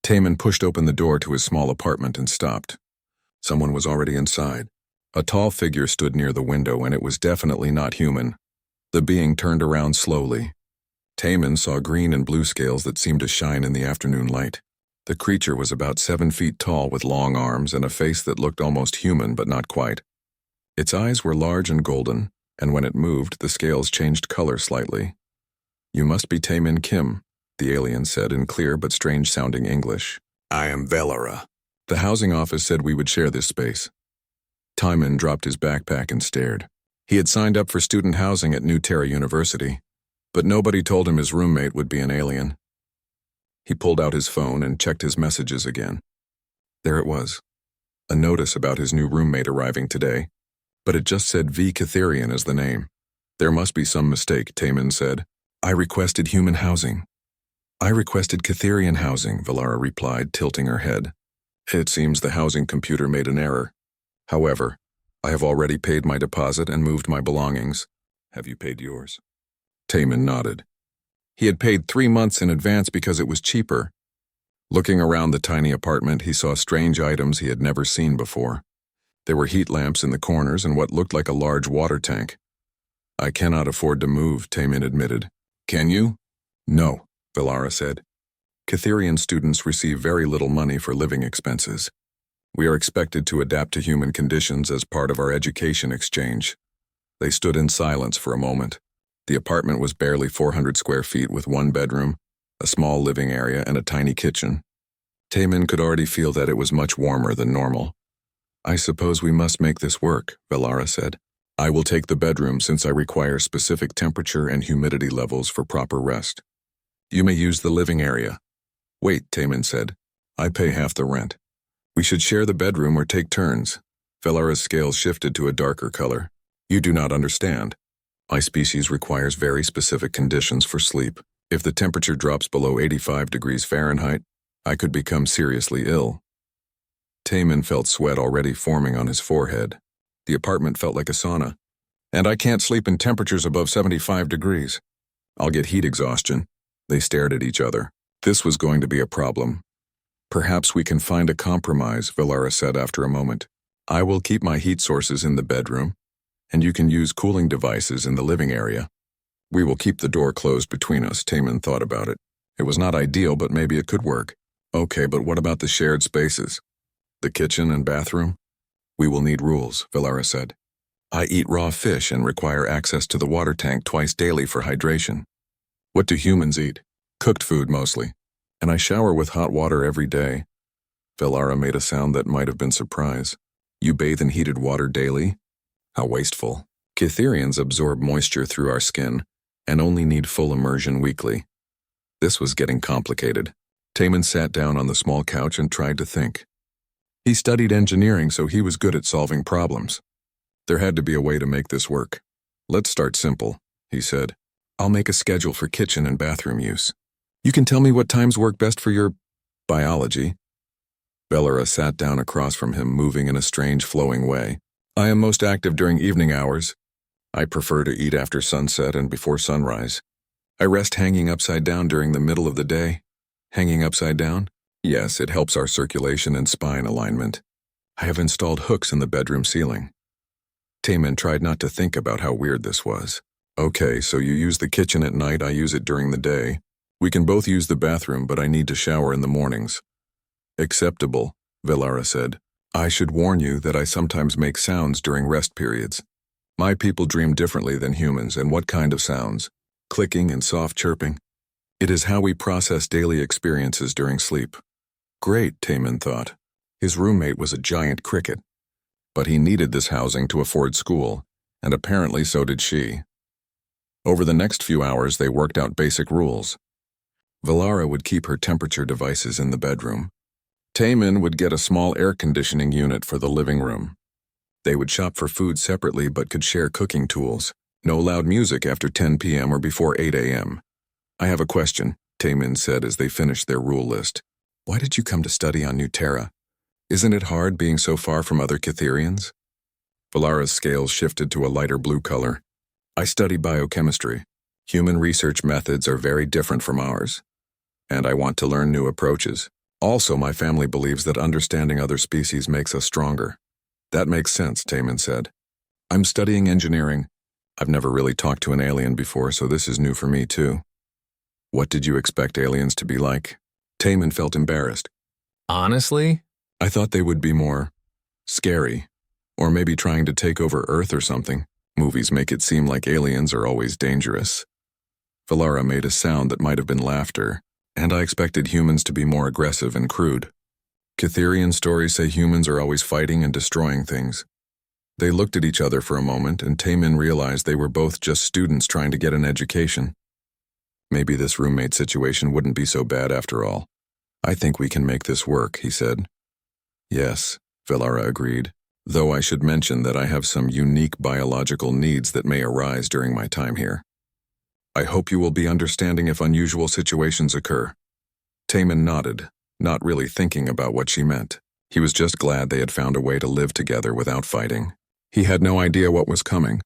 Taman pushed open the door to his small apartment and stopped. Someone was already inside. A tall figure stood near the window, and it was definitely not human. The being turned around slowly. Taman saw green and blue scales that seemed to shine in the afternoon light. The creature was about 7 feet tall with long arms and a face that looked almost human but not quite. Its eyes were large and golden, and when it moved, the scales changed color slightly. "You must be Taman Kim," the alien said in clear but strange-sounding English. "I am Velara. The housing office said we would share this space." Taman dropped his backpack and stared. He had signed up for student housing at New Terra University, but nobody told him his roommate would be an alien. He pulled out his phone and checked his messages again. There it was. A notice about his new roommate arriving today, but it just said V. Catherian as the name. "There must be some mistake," Taman said. "I requested human housing." "I requested Catherian housing," Velara replied, tilting her head. "It seems the housing computer made an error. However, I have already paid my deposit and moved my belongings. Have you paid yours?" Taman nodded. He had paid 3 months in advance because it was cheaper. Looking around the tiny apartment, he saw strange items he had never seen before. There were heat lamps in the corners and what looked like a large water tank. "I cannot afford to move," Taman admitted. "Can you?" "No," Velara said. "Catherian students receive very little money for living expenses. We are expected to adapt to human conditions as part of our education exchange." They stood in silence for a moment. The apartment was barely 400 square feet with 1 bedroom, a small living area, and a tiny kitchen. Taman could already feel that it was much warmer than normal. "I suppose we must make this work," Velara said. "I will take the bedroom since I require specific temperature and humidity levels for proper rest. You may use the living area." "Wait," Taman said. "I pay half the rent. We should share the bedroom or take turns." Velara's scales shifted to a darker color. "You do not understand. My species requires very specific conditions for sleep. If the temperature drops below 85 degrees Fahrenheit, I could become seriously ill." Taman felt sweat already forming on his forehead. The apartment felt like a sauna. "And I can't sleep in temperatures above 75 degrees. I'll get heat exhaustion." They stared at each other. This was going to be a problem. "Perhaps we can find a compromise," Velara said after a moment. "I will keep my heat sources in the bedroom, and you can use cooling devices in the living area. We will keep the door closed between us." Taman thought about it. It was not ideal, but maybe it could work. "Okay, but what about the shared spaces? The kitchen and bathroom?" "We will need rules," Velara said. "I eat raw fish and require access to the water tank twice daily for hydration." "What do humans eat?" "Cooked food mostly. And I shower with hot water every day." Velara made a sound that might have been surprise. "You bathe in heated water daily? How wasteful. Catherians absorb moisture through our skin and only need full immersion weekly." This was getting complicated. Taman sat down on the small couch and tried to think. He studied engineering, so he was good at solving problems. There had to be a way to make this work. "Let's start simple," he said. "I'll make a schedule for kitchen and bathroom use. You can tell me what times work best for your biology." Velara sat down across from him, moving in a strange flowing way. "I am most active during evening hours. I prefer to eat after sunset and before sunrise. I rest hanging upside down during the middle of the day." "Hanging upside down?" "Yes, it helps our circulation and spine alignment. I have installed hooks in the bedroom ceiling." Taman tried not to think about how weird this was. "Okay, so you use the kitchen at night, I use it during the day. We can both use the bathroom, but I need to shower in the mornings." "Acceptable," Velara said. "I should warn you that I sometimes make sounds during rest periods. My people dream differently than humans, and what kind of sounds? Clicking and soft chirping. It is how we process daily experiences during sleep." Great, Taman thought. His roommate was a giant cricket. But he needed this housing to afford school, and apparently so did she. Over the next few hours, they worked out basic rules. Velara would keep her temperature devices in the bedroom. Taman would get a small air conditioning unit for the living room. They would shop for food separately but could share cooking tools. No loud music after 10 p.m. or before 8 a.m. "I have a question," Taman said as they finished their rule list. "Why did you come to study on New Terra? Isn't it hard being so far from other Catherians?" Velara's scales shifted to a lighter blue color. "I study biochemistry. Human research methods are very different from ours. And I want to learn new approaches. Also, my family believes that understanding other species makes us stronger. That makes sense, Taman said. I'm studying engineering. I've never really talked to an alien before, so this is new for me too. What did you expect aliens to be like? Taman felt embarrassed. Honestly? I thought they would be more scary, or maybe trying to take over Earth or something. Movies make it seem like aliens are always dangerous. Valara made a sound that might have been laughter, and I expected humans to be more aggressive and crude. Cytherian stories say humans are always fighting and destroying things. They looked at each other for a moment, and Taman realized they were both just students trying to get an education. Maybe this roommate situation wouldn't be so bad after all. I think we can make this work, he said. Yes, Valara agreed, though I should mention that I have some unique biological needs that may arise during my time here. I hope you will be understanding if unusual situations occur. Taman nodded, not really thinking about what she meant. He was just glad they had found a way to live together without fighting. He had no idea what was coming.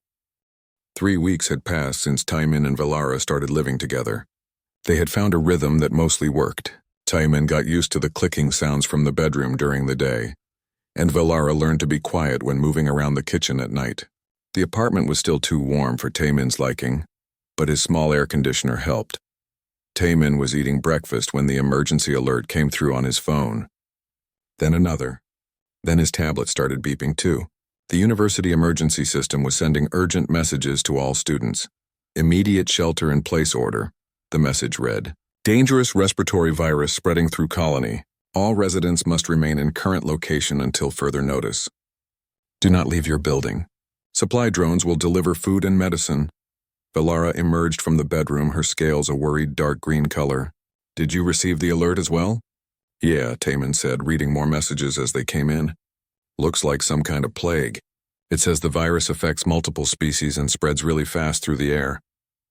3 weeks had passed since Taman and Valara started living together. They had found a rhythm that mostly worked. Taman got used to the clicking sounds from the bedroom during the day, and Valara learned to be quiet when moving around the kitchen at night. The apartment was still too warm for Taman's liking, but his small air conditioner helped. Taman was eating breakfast when the emergency alert came through on his phone. Then another. Then his tablet started beeping too. The university emergency system was sending urgent messages to all students. Immediate shelter-in-place order, the message read. Dangerous respiratory virus spreading through colony. All residents must remain in current location until further notice. Do not leave your building. Supply drones will deliver food and medicine. Valara emerged from the bedroom, her scales a worried dark green color. Did you receive the alert as well? Yeah, Taman said, reading more messages as they came in. Looks like some kind of plague. It says the virus affects multiple species and spreads really fast through the air.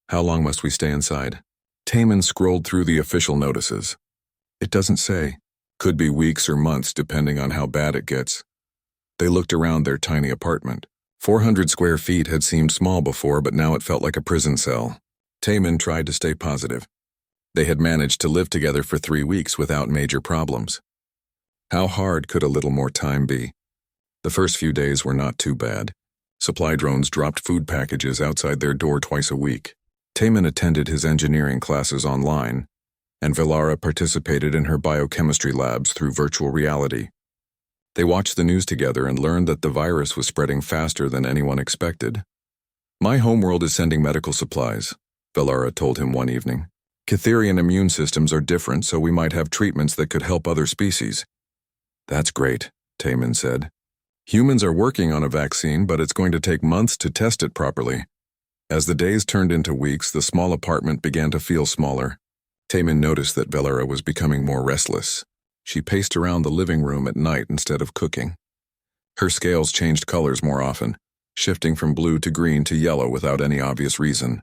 How long must we stay inside? Taman scrolled through the official notices. It doesn't say. Could be weeks or months depending on how bad it gets. They looked around their tiny apartment. 400 square feet had seemed small before, but now it felt like a prison cell. Taman tried to stay positive. They had managed to live together for 3 weeks without major problems. How hard could a little more time be? The first few days were not too bad. Supply drones dropped food packages outside their door twice a week. Taman attended his engineering classes online, and Valara participated in her biochemistry labs through virtual reality. They watched the news together and learned that the virus was spreading faster than anyone expected. My homeworld is sending medical supplies, Valara told him one evening. Cytherian immune systems are different, so we might have treatments that could help other species. That's great, Taman said. Humans are working on a vaccine, but it's going to take months to test it properly. As the days turned into weeks, the small apartment began to feel smaller. Taman noticed that Valara was becoming more restless. She paced around the living room at night instead of cooking. Her scales changed colors more often, shifting from blue to green to yellow without any obvious reason.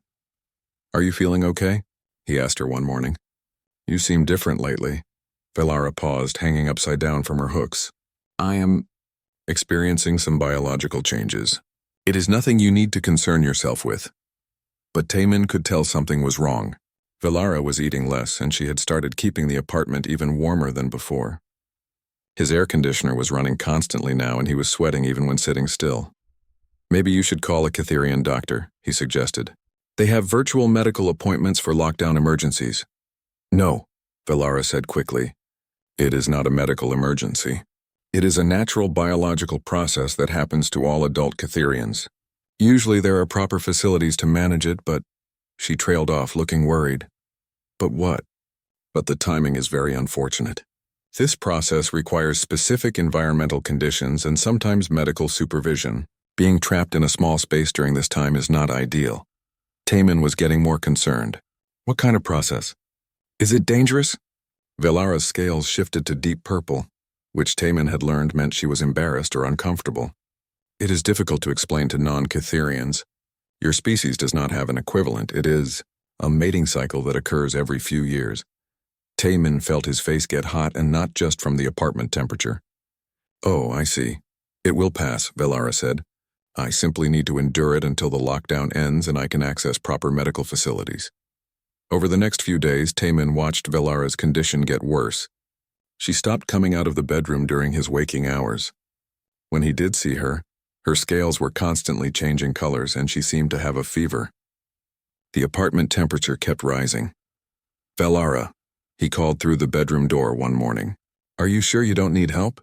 Are you feeling okay? He asked her one morning. You seem different lately. Valara paused, hanging upside down from her hooks. I am experiencing some biological changes. It is nothing you need to concern yourself with. But Taman could tell something was wrong. Valara was eating less, and she had started keeping the apartment even warmer than before. His air conditioner was running constantly now, and he was sweating even when sitting still. Maybe you should call a Cytherian doctor, he suggested. They have virtual medical appointments for lockdown emergencies. No, Valara said quickly. It is not a medical emergency. It is a natural biological process that happens to all adult Cytherians. Usually there are proper facilities to manage it, but... She trailed off, looking worried. But what? But the timing is very unfortunate. This process requires specific environmental conditions and sometimes medical supervision. Being trapped in a small space during this time is not ideal. Taman was getting more concerned. What kind of process? Is it dangerous? Valara's scales shifted to deep purple, which Taman had learned meant she was embarrassed or uncomfortable. It is difficult to explain to non-Cytherians. Your species does not have an equivalent. It is a mating cycle that occurs every few years. Taman felt his face get hot, and not just from the apartment temperature. Oh, I see. It will pass, Valara said. I simply need to endure it until the lockdown ends and I can access proper medical facilities. Over the next few days, Taman watched Valara's condition get worse. She stopped coming out of the bedroom during his waking hours. When he did see her, her scales were constantly changing colors and she seemed to have a fever. The apartment temperature kept rising. "Velara," he called through the bedroom door one morning. "Are you sure you don't need help?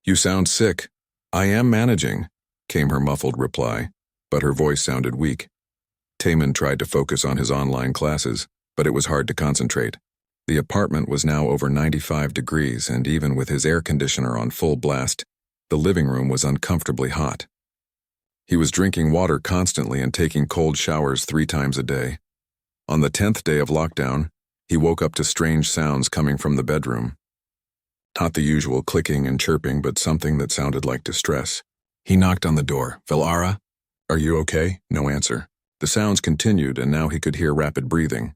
You sound sick." "I am managing," came her muffled reply, but her voice sounded weak. Taman tried to focus on his online classes, but it was hard to concentrate. The apartment was now over 95 degrees, and even with his air conditioner on full blast, the living room was uncomfortably hot. He was drinking water constantly and taking cold showers 3 times a day. On the 10th day of lockdown, he woke up to strange sounds coming from the bedroom. Not the usual clicking and chirping, but something that sounded like distress. He knocked on the door. "Velara? Are you okay?" No answer. The sounds continued, and now he could hear rapid breathing.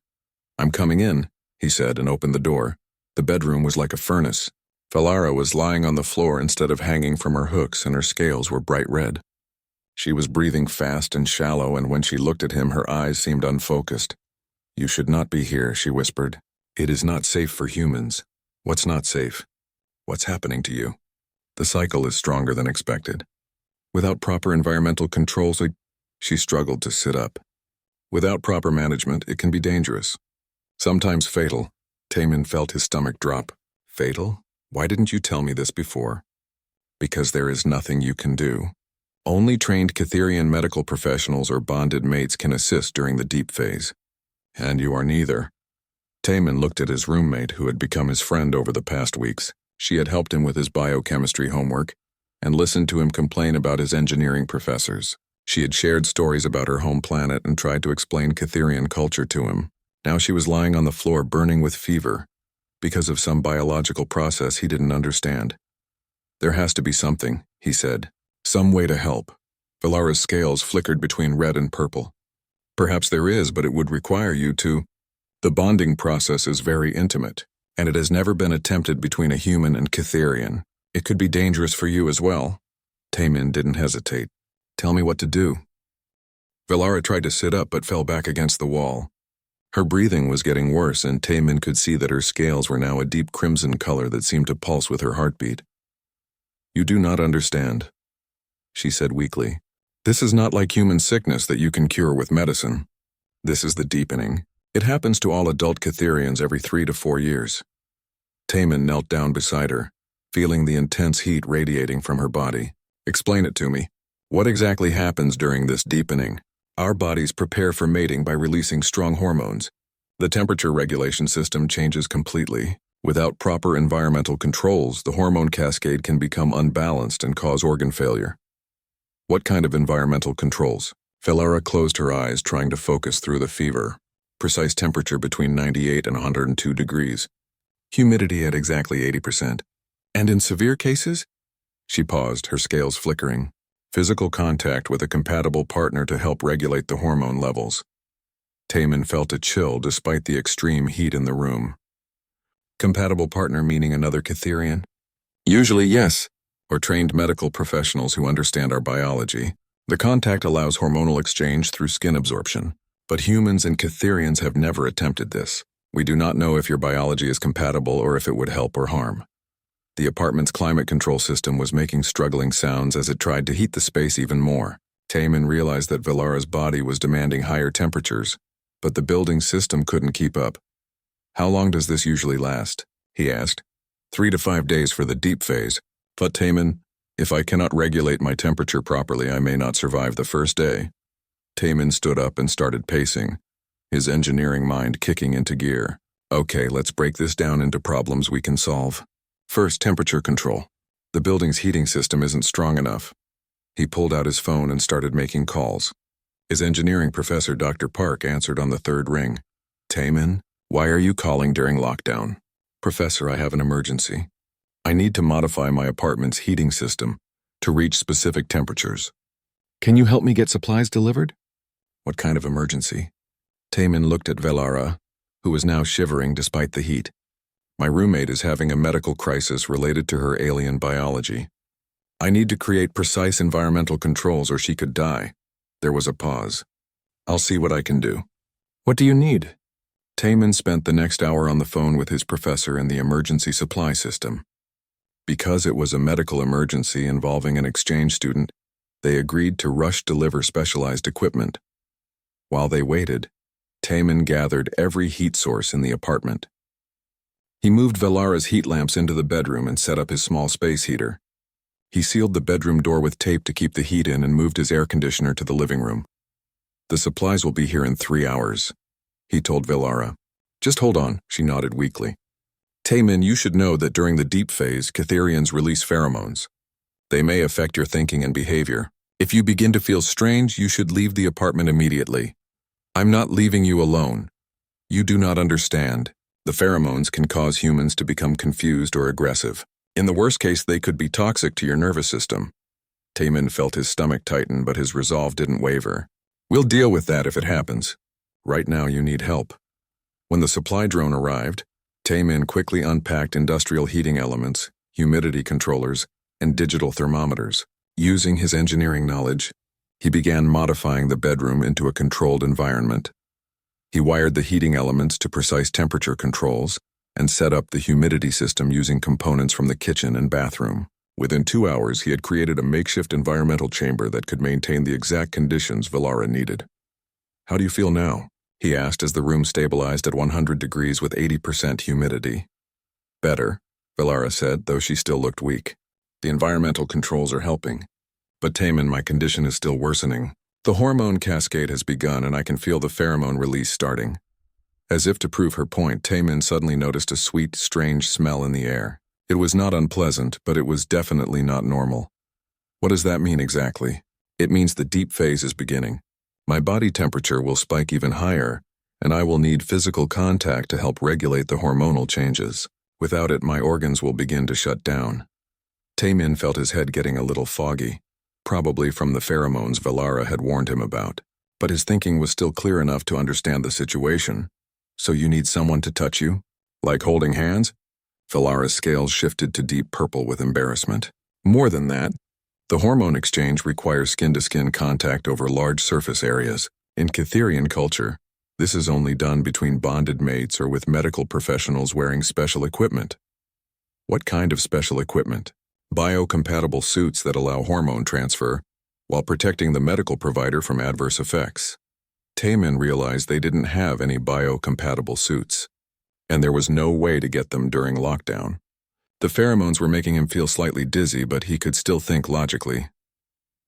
"I'm coming in," he said, and opened the door. The bedroom was like a furnace. Velara was lying on the floor instead of hanging from her hooks, and her scales were bright red. She was breathing fast and shallow, and when she looked at him, her eyes seemed unfocused. "You should not be here," she whispered. "It is not safe for humans." "What's not safe? What's happening to you?" "The cycle is stronger than expected. Without proper environmental controls, she struggled to sit up. "Without proper management, it can be dangerous. Sometimes fatal." Taman felt his stomach drop. "Fatal? Why didn't you tell me this before?" "Because there is nothing you can do. Only trained Catherian medical professionals or bonded mates can assist during the deep phase. And you are neither." Taman looked at his roommate, who had become his friend over the past weeks. She had helped him with his biochemistry homework and listened to him complain about his engineering professors. She had shared stories about her home planet and tried to explain Catherian culture to him. Now she was lying on the floor burning with fever because of some biological process he didn't understand. "There has to be something," he said. "Some way to help." Velara's scales flickered between red and purple. "Perhaps there is, but it would require you to. The bonding process is very intimate, and it has never been attempted between a human and Catherian. It could be dangerous for you as well." Taman didn't hesitate. "Tell me what to do." Velara tried to sit up but fell back against the wall. Her breathing was getting worse, and Taman could see that her scales were now a deep crimson color that seemed to pulse with her heartbeat. "You do not understand," she said weakly. "This is not like human sickness that you can cure with medicine. This is the deepening. It happens to all adult Catherians every 3 to 4 years. Taman knelt down beside her, feeling the intense heat radiating from her body. "Explain it to me. What exactly happens during this deepening?" "Our bodies prepare for mating by releasing strong hormones. The temperature regulation system changes completely. Without proper environmental controls, the hormone cascade can become unbalanced and cause organ failure." "What kind of environmental controls?" Velara closed her eyes, trying to focus through the fever. Precise temperature between 98 and 102 degrees. Humidity at exactly 80%. "And in severe cases?" She paused, her scales flickering. "Physical contact with a compatible partner to help regulate the hormone levels." Taman felt a chill despite the extreme heat in the room. "Compatible partner meaning another Catherian?" "Usually, yes, or trained medical professionals who understand our biology. The contact allows hormonal exchange through skin absorption, but humans and Catherians have never attempted this. We do not know if your biology is compatible or if it would help or harm." The apartment's climate control system was making struggling sounds as it tried to heat the space even more. Taman realized that Velara's body was demanding higher temperatures, but the building's system couldn't keep up. "How long does this usually last?" he asked. 3 to 5 days for the deep phase. "But Taman, if I cannot regulate my temperature properly, I may not survive the first day." Taman stood up and started pacing, his engineering mind kicking into gear. "Okay, let's break this down into problems we can solve. First, temperature control. The building's heating system isn't strong enough." He pulled out his phone and started making calls. His engineering professor, Dr. Park, answered on the 3rd ring. "Taman, why are you calling during lockdown?" "Professor, I have an emergency. I need to modify my apartment's heating system to reach specific temperatures. Can you help me get supplies delivered?" "What kind of emergency?" Taman looked at Velara, who was now shivering despite the heat. "My roommate is having a medical crisis related to her alien biology. I need to create precise environmental controls or she could die." There was a pause. "I'll see what I can do." "What do you need?" Taman spent the next hour on the phone with his professor in the emergency supply system. Because it was a medical emergency involving an exchange student, they agreed to rush deliver specialized equipment. While they waited, Taman gathered every heat source in the apartment. He moved Velara's heat lamps into the bedroom and set up his small space heater. He sealed the bedroom door with tape to keep the heat in and moved his air conditioner to the living room. "The supplies will be here in 3 hours," he told Velara. "Just hold on," she nodded weakly. "Taman, you should know that during the deep phase, Catherians release pheromones. They may affect your thinking and behavior. If you begin to feel strange, you should leave the apartment immediately. I'm not leaving you alone. You do not understand. The pheromones can cause humans to become confused or aggressive. In the worst case, they could be toxic to your nervous system." Taman felt his stomach tighten, but his resolve didn't waver. "We'll deal with that if it happens. Right now you need help." When the supply drone arrived, Taman quickly unpacked industrial heating elements, humidity controllers, and digital thermometers. Using his engineering knowledge, he began modifying the bedroom into a controlled environment. He wired the heating elements to precise temperature controls and set up the humidity system using components from the kitchen and bathroom. Within 2 hours, he had created a makeshift environmental chamber that could maintain the exact conditions Velara needed. "How do you feel now?" he asked as the room stabilized at 100 degrees with 80% humidity. "Better," Velara said, though she still looked weak. "The environmental controls are helping. But Taman, my condition is still worsening. The hormone cascade has begun and I can feel the pheromone release starting." As if to prove her point, Taman suddenly noticed a sweet, strange smell in the air. It was not unpleasant, but it was definitely not normal. "What does that mean exactly?" "It means the deep phase is beginning. My body temperature will spike even higher, and I will need physical contact to help regulate the hormonal changes. Without it, my organs will begin to shut down." Taman felt his head getting a little foggy, probably from the pheromones Velara had warned him about. But his thinking was still clear enough to understand the situation. "So you need someone to touch you? Like holding hands?" Velara's scales shifted to deep purple with embarrassment. "More than that. The hormone exchange requires skin-to-skin contact over large surface areas. In Catherian culture, this is only done between bonded mates or with medical professionals wearing special equipment." "What kind of special equipment?" "Biocompatible suits that allow hormone transfer, while protecting the medical provider from adverse effects." Taman realized they didn't have any biocompatible suits, and there was no way to get them during lockdown. The pheromones were making him feel slightly dizzy, but he could still think logically.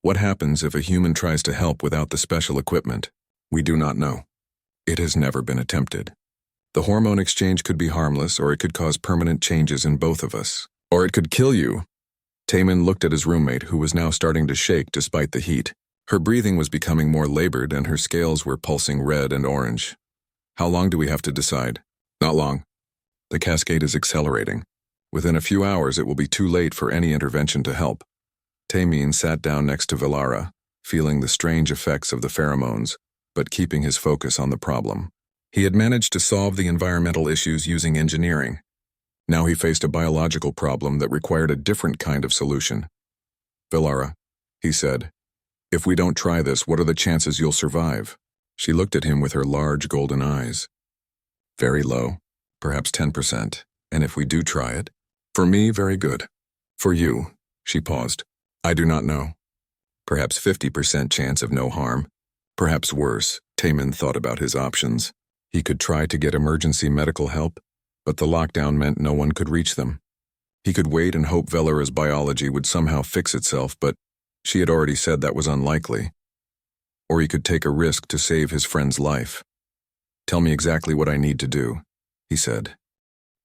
What happens if a human tries to help without the special equipment? We do not know. It has never been attempted. The hormone exchange could be harmless, or it could cause permanent changes in both of us. Or it could kill you. Taman looked at his roommate, who was now starting to shake despite the heat. Her breathing was becoming more labored, and her scales were pulsing red and orange. "How long do we have to decide?" "Not long. The cascade is accelerating. Within a few hours, it will be too late for any intervention to help." Taman sat down next to Velara, feeling the strange effects of the pheromones, but keeping his focus on the problem. He had managed to solve the environmental issues using engineering. Now he faced a biological problem that required a different kind of solution. "Velara," he said, "if we don't try this, what are the chances you'll survive?" She looked at him with her large golden eyes. "Very low, perhaps 10%. And if we do try it?" "For me, very good. For you," she paused, "I do not know. Perhaps 50% chance of no harm. Perhaps worse." Taman thought about his options. He could try to get emergency medical help, but the lockdown meant no one could reach them. He could wait and hope Velara's biology would somehow fix itself, but she had already said that was unlikely. Or he could take a risk to save his friend's life. "Tell me exactly what I need to do," he said.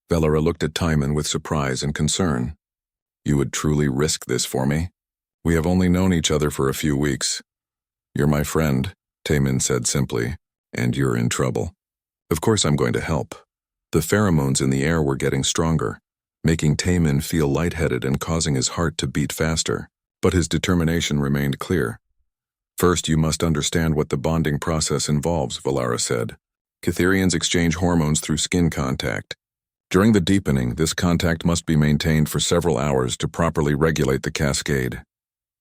Velara looked at Taman with surprise and concern. "You would truly risk this for me? We have only known each other for a few weeks." "You're my friend," Taman said simply, "and you're in trouble. Of course I'm going to help." The pheromones in the air were getting stronger, making Taman feel lightheaded and causing his heart to beat faster. But his determination remained clear. "First, you must understand what the bonding process involves," Velara said. "Catherians exchange hormones through skin contact. During the deepening, this contact must be maintained for several hours to properly regulate the cascade."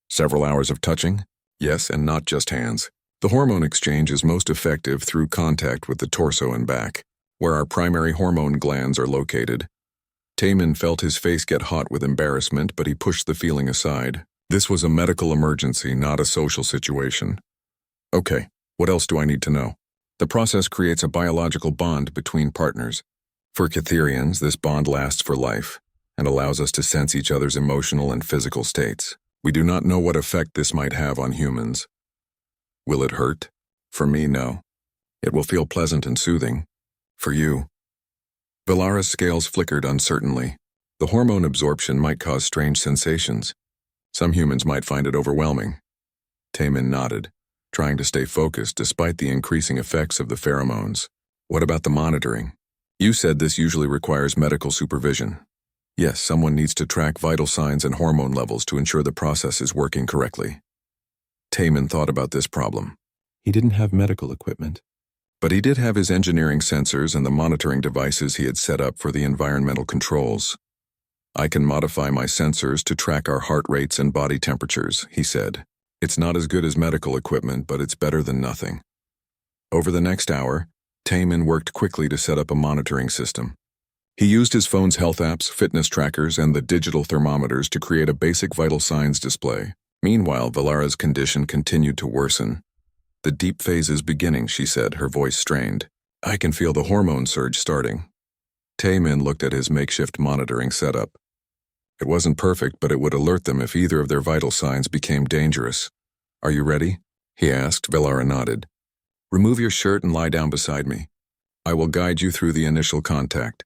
"Several hours of touching?" "Yes, and not just hands. The hormone exchange is most effective through contact with the torso and back. where our primary hormone glands are located. Taman felt his face get hot with embarrassment, but he pushed the feeling aside. This was a medical emergency, not a social situation. Okay, what else do I need to know? The process creates a biological bond between partners. For Cytherians, this bond lasts for life and allows us to sense each other's emotional and physical states. We do not know what effect this might have on humans. Will it hurt? For me, no. It will feel pleasant and soothing. For you. Velara's scales flickered uncertainly. The hormone absorption might cause strange sensations. Some humans might find it overwhelming. Taman nodded, trying to stay focused despite the increasing effects of the pheromones. What about the monitoring? You said this usually requires medical supervision. Yes, someone needs to track vital signs and hormone levels to ensure the process is working correctly. Taman thought about this problem. He didn't have medical equipment, but he did have his engineering sensors and the monitoring devices he had set up for the environmental controls. I can modify my sensors to track our heart rates and body temperatures, he said. It's not as good as medical equipment, but it's better than nothing. Over the next hour, Taman worked quickly to set up a monitoring system. He used his phone's health apps, fitness trackers, and the digital thermometers to create a basic vital signs display. Meanwhile, Velara's condition continued to worsen. The deep phase is beginning, she said, her voice strained. I can feel the hormone surge starting. Taman looked at his makeshift monitoring setup. It wasn't perfect, but it would alert them if either of their vital signs became dangerous. Are you ready? He asked. Velara nodded. Remove your shirt and lie down beside me. I will guide you through the initial contact.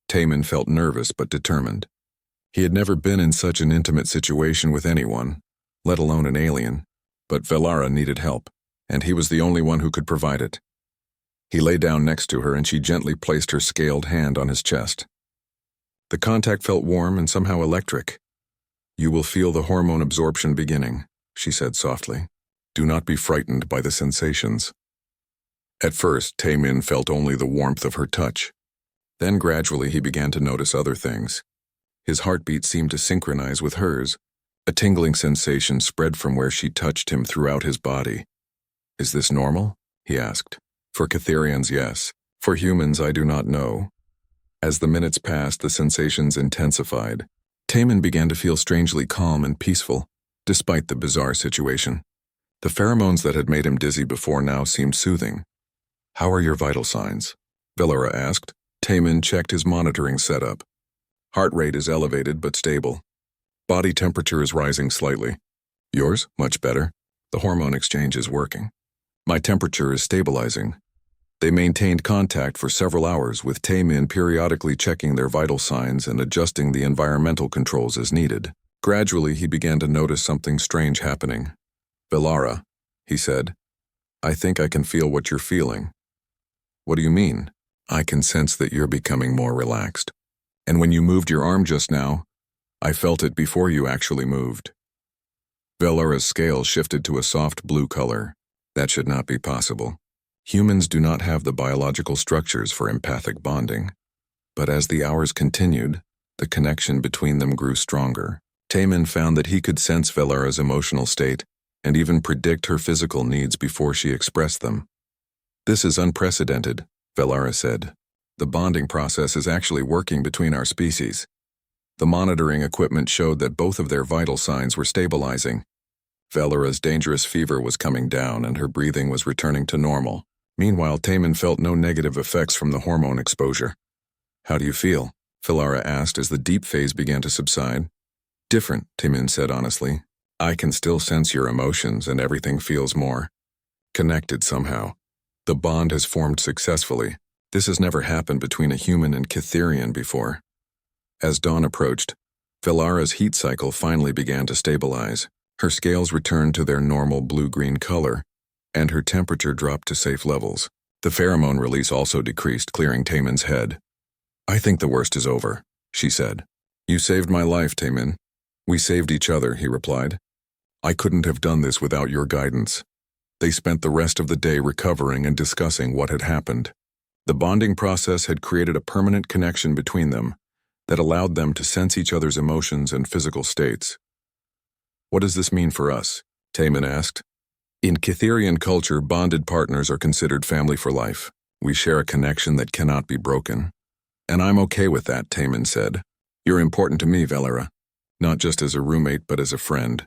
Taman felt nervous but determined. He had never been in such an intimate situation with anyone, let alone an alien, but Velara needed help, and he was the only one who could provide it. He lay down next to her and she gently placed her scaled hand on his chest. The contact felt warm and somehow electric. You will feel the hormone absorption beginning, she said softly. Do not be frightened by the sensations. At first, Taman felt only the warmth of her touch. Then gradually he began to notice other things. His heartbeat seemed to synchronize with hers. A tingling sensation spread from where she touched him throughout his body. Is this normal? He asked. For Cytherians, yes. For humans, I do not know. As the minutes passed, the sensations intensified. Taman began to feel strangely calm and peaceful, despite the bizarre situation. The pheromones that had made him dizzy before now seemed soothing. How are your vital signs? Velara asked. Taman checked his monitoring setup. Heart rate is elevated but stable. Body temperature is rising slightly. Yours? Much better. The hormone exchange is working. My temperature is stabilizing. They maintained contact for several hours, with Taman periodically checking their vital signs and adjusting the environmental controls as needed. Gradually, he began to notice something strange happening. Velara, he said, I think I can feel what you're feeling. What do you mean? I can sense that you're becoming more relaxed. And when you moved your arm just now, I felt it before you actually moved. Velara's scale shifted to a soft blue color. That should not be possible. Humans do not have the biological structures for empathic bonding. But as the hours continued, the connection between them grew stronger. Taman found that he could sense Velara's emotional state and even predict her physical needs before she expressed them. This is unprecedented, Velara said. The bonding process is actually working between our species. The monitoring equipment showed that both of their vital signs were stabilizing. Velara's dangerous fever was coming down and her breathing was returning to normal. Meanwhile, Taman felt no negative effects from the hormone exposure. How do you feel? Velara asked as the deep phase began to subside. Different, Taman said honestly. I can still sense your emotions and everything feels more connected somehow. The bond has formed successfully. This has never happened between a human and Cytherian before. As dawn approached, Velara's heat cycle finally began to stabilize. Her scales returned to their normal blue-green color, and her temperature dropped to safe levels. The pheromone release also decreased, clearing Taman's head. I think the worst is over, she said. You saved my life, Taman. We saved each other, he replied. I couldn't have done this without your guidance. They spent the rest of the day recovering and discussing what had happened. The bonding process had created a permanent connection between them that allowed them to sense each other's emotions and physical states. What does this mean for us? Taman asked. In Cytherian culture, bonded partners are considered family for life. We share a connection that cannot be broken. And I'm okay with that, Taman said. You're important to me, Valera. Not just as a roommate, but as a friend.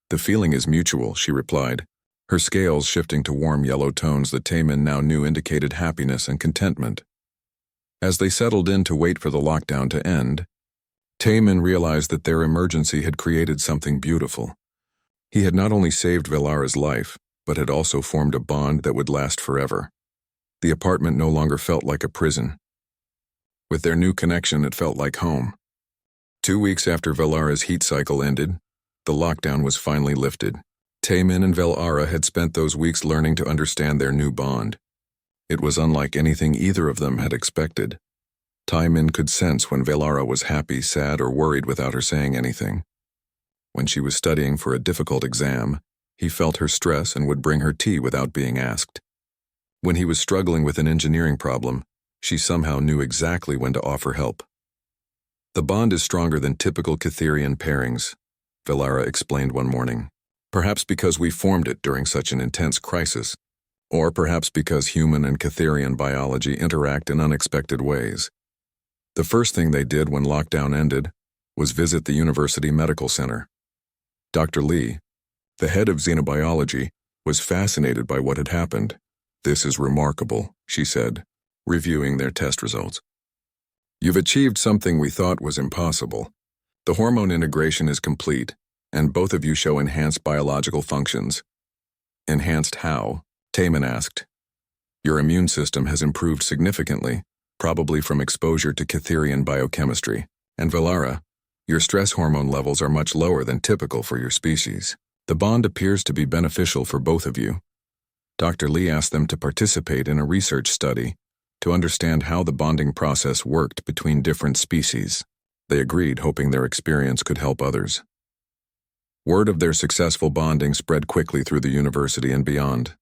The feeling is mutual, she replied, her scales shifting to warm yellow tones that Taman now knew indicated happiness and contentment. As they settled in to wait for the lockdown to end, Taman realized that their emergency had created something beautiful. He had not only saved Valera's life, but had also formed a bond that would last forever. The apartment no longer felt like a prison. With their new connection, it felt like home. 2 weeks after Valera's heat cycle ended, the lockdown was finally lifted. Taman and Valera had spent those weeks learning to understand their new bond. It was unlike anything either of them had expected. Taman could sense when Valera was happy, sad, or worried without her saying anything. When she was studying for a difficult exam, he felt her stress and would bring her tea without being asked. When he was struggling with an engineering problem, she somehow knew exactly when to offer help. The bond is stronger than typical Cytherian pairings, Valera explained one morning. Perhaps because we formed it during such an intense crisis, or perhaps because human and Cytherian biology interact in unexpected ways. The first thing they did when lockdown ended was visit the University Medical Center. Dr. Lee, the head of xenobiology, was fascinated by what had happened. This is remarkable, she said, reviewing their test results. You've achieved something we thought was impossible. The hormone integration is complete, and both of you show enhanced biological functions. Enhanced how? Taman asked. Your immune system has improved significantly, probably from exposure to Cytherian biochemistry. And Valera, your stress hormone levels are much lower than typical for your species. The bond appears to be beneficial for both of you. Dr. Lee asked them to participate in a research study to understand how the bonding process worked between different species. They agreed, hoping their experience could help others. Word of their successful bonding spread quickly through the university and beyond.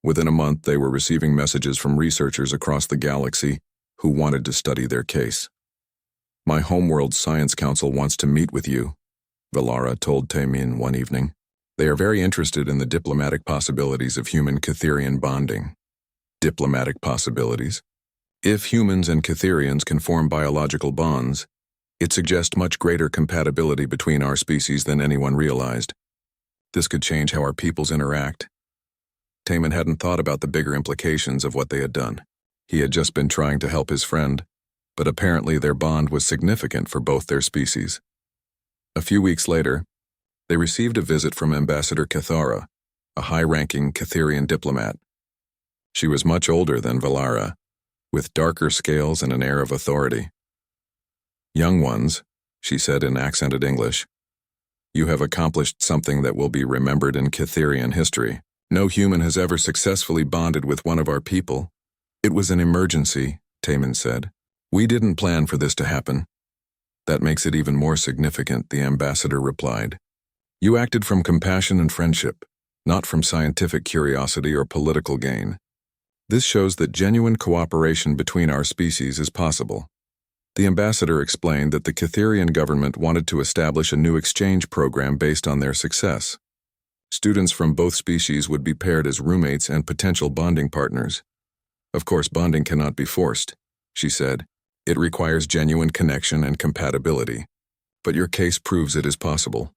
Within a month, they were receiving messages from researchers across the galaxy who wanted to study their case. My homeworld science council wants to meet with you, Valera told Taman one evening. They are very interested in the diplomatic possibilities of human-Cytherian bonding. Diplomatic possibilities? If humans and Cytherians can form biological bonds, it suggests much greater compatibility between our species than anyone realized. This could change how our peoples interact. Taman hadn't thought about the bigger implications of what they had done. He had just been trying to help his friend, but apparently their bond was significant for both their species. A few weeks later, they received a visit from Ambassador Cathara, a high-ranking Cytherian diplomat. She was much older than Valera, with darker scales and an air of authority. Young ones, she said in accented English, you have accomplished something that will be remembered in Cytherian history. No human has ever successfully bonded with one of our people. It was an emergency, Taman said. We didn't plan for this to happen. That makes it even more significant, the ambassador replied. You acted from compassion and friendship, not from scientific curiosity or political gain. This shows that genuine cooperation between our species is possible. The ambassador explained that the Cytherian government wanted to establish a new exchange program based on their success. Students from both species would be paired as roommates and potential bonding partners. Of course, bonding cannot be forced, she said. It requires genuine connection and compatibility. But your case proves it is possible.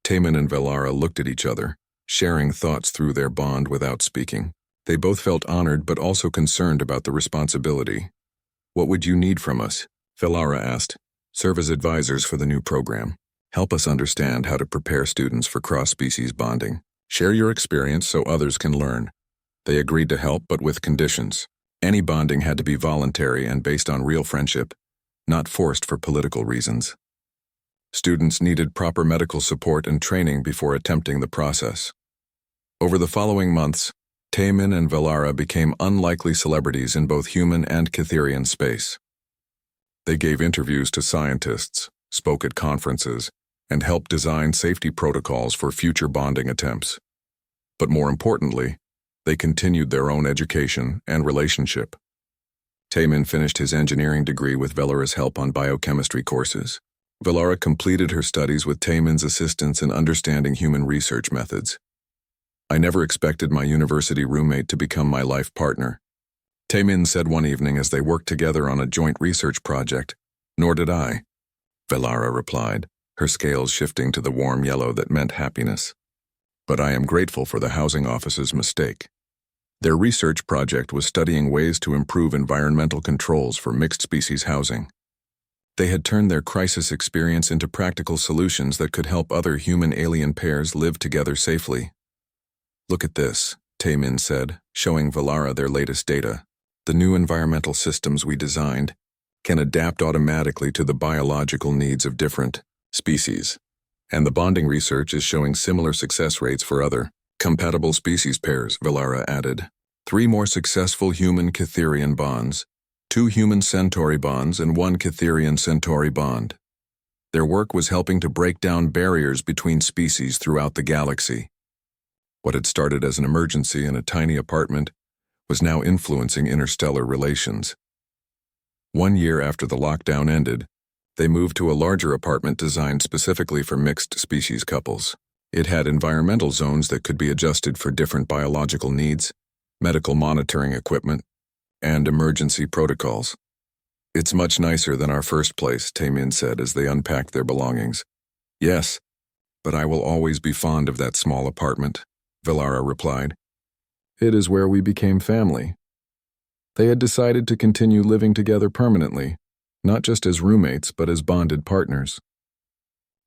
Taman and Valera looked at each other, sharing thoughts through their bond without speaking. They both felt honored but also concerned about the responsibility. What would you need from us? Valera asked. Serve as advisors for the new program. Help us understand how to prepare students for cross-species bonding. Share your experience so others can learn. They agreed to help, but with conditions. Any bonding had to be voluntary and based on real friendship, not forced for political reasons. Students needed proper medical support and training before attempting the process. Over the following months, Taman and Valera became unlikely celebrities in both human and Cytherian space. They gave interviews to scientists, spoke at conferences, and helped design safety protocols for future bonding attempts. But more importantly, they continued their own education and relationship. Taman finished his engineering degree with Valera's help on biochemistry courses. Valera completed her studies with Taman's assistance in understanding human research methods. I never expected my university roommate to become my life partner. Taemin said one evening as they worked together on a joint research project. Nor did I, Velara replied, her scales shifting to the warm yellow that meant happiness. But I am grateful for the housing office's mistake. Their research project was studying ways to improve environmental controls for mixed-species housing. They had turned their crisis experience into practical solutions that could help other human-alien pairs live together safely. Look at this, Taemin said, showing Velara their latest data. The new environmental systems we designed can adapt automatically to the biological needs of different species. And the bonding research is showing similar success rates for other compatible species pairs, Velara added. 3 more successful human-Catherian bonds, 2 human-Centauri bonds, and 1 Catherian-Centauri bond. Their work was helping to break down barriers between species throughout the galaxy. What had started as an emergency in a tiny apartment was now influencing interstellar relations. 1 year after the lockdown ended, they moved to a larger apartment designed specifically for mixed-species couples. It had environmental zones that could be adjusted for different biological needs, medical monitoring equipment, and emergency protocols. It's much nicer than our first place, Taemin said as they unpacked their belongings. Yes, but I will always be fond of that small apartment, Velara replied. It is where we became family. They had decided to continue living together permanently, not just as roommates but as bonded partners.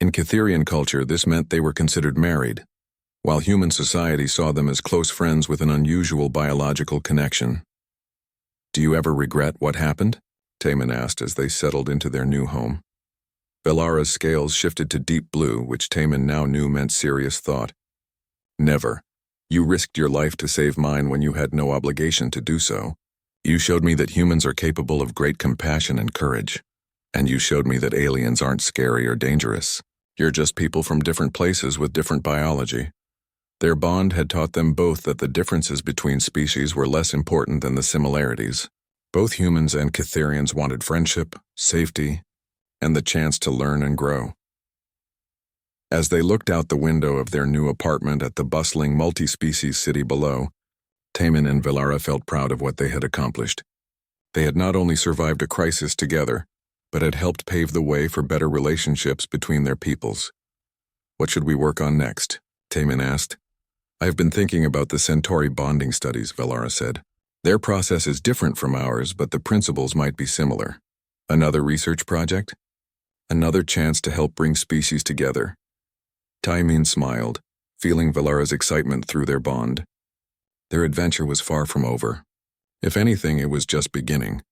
In Catherian culture, this meant they were considered married, while human society saw them as close friends with an unusual biological connection. Do you ever regret what happened? Taemin asked as they settled into their new home. Velara's scales shifted to deep blue, which Taemin now knew meant serious thought. Never. You risked your life to save mine when you had no obligation to do so. You showed me that humans are capable of great compassion and courage. And you showed me that aliens aren't scary or dangerous. You're just people from different places with different biology. Their bond had taught them both that the differences between species were less important than the similarities. Both humans and Catherians wanted friendship, safety, and the chance to learn and grow. As they looked out the window of their new apartment at the bustling multi-species city below, Taemin and Velara felt proud of what they had accomplished. They had not only survived a crisis together, but had helped pave the way for better relationships between their peoples. What should we work on next? Taemin asked. I have been thinking about the Centauri bonding studies, Velara said. Their process is different from ours, but the principles might be similar. Another research project? Another chance to help bring species together. Taemin smiled, feeling Velara's excitement through their bond. Their adventure was far from over. If anything, it was just beginning.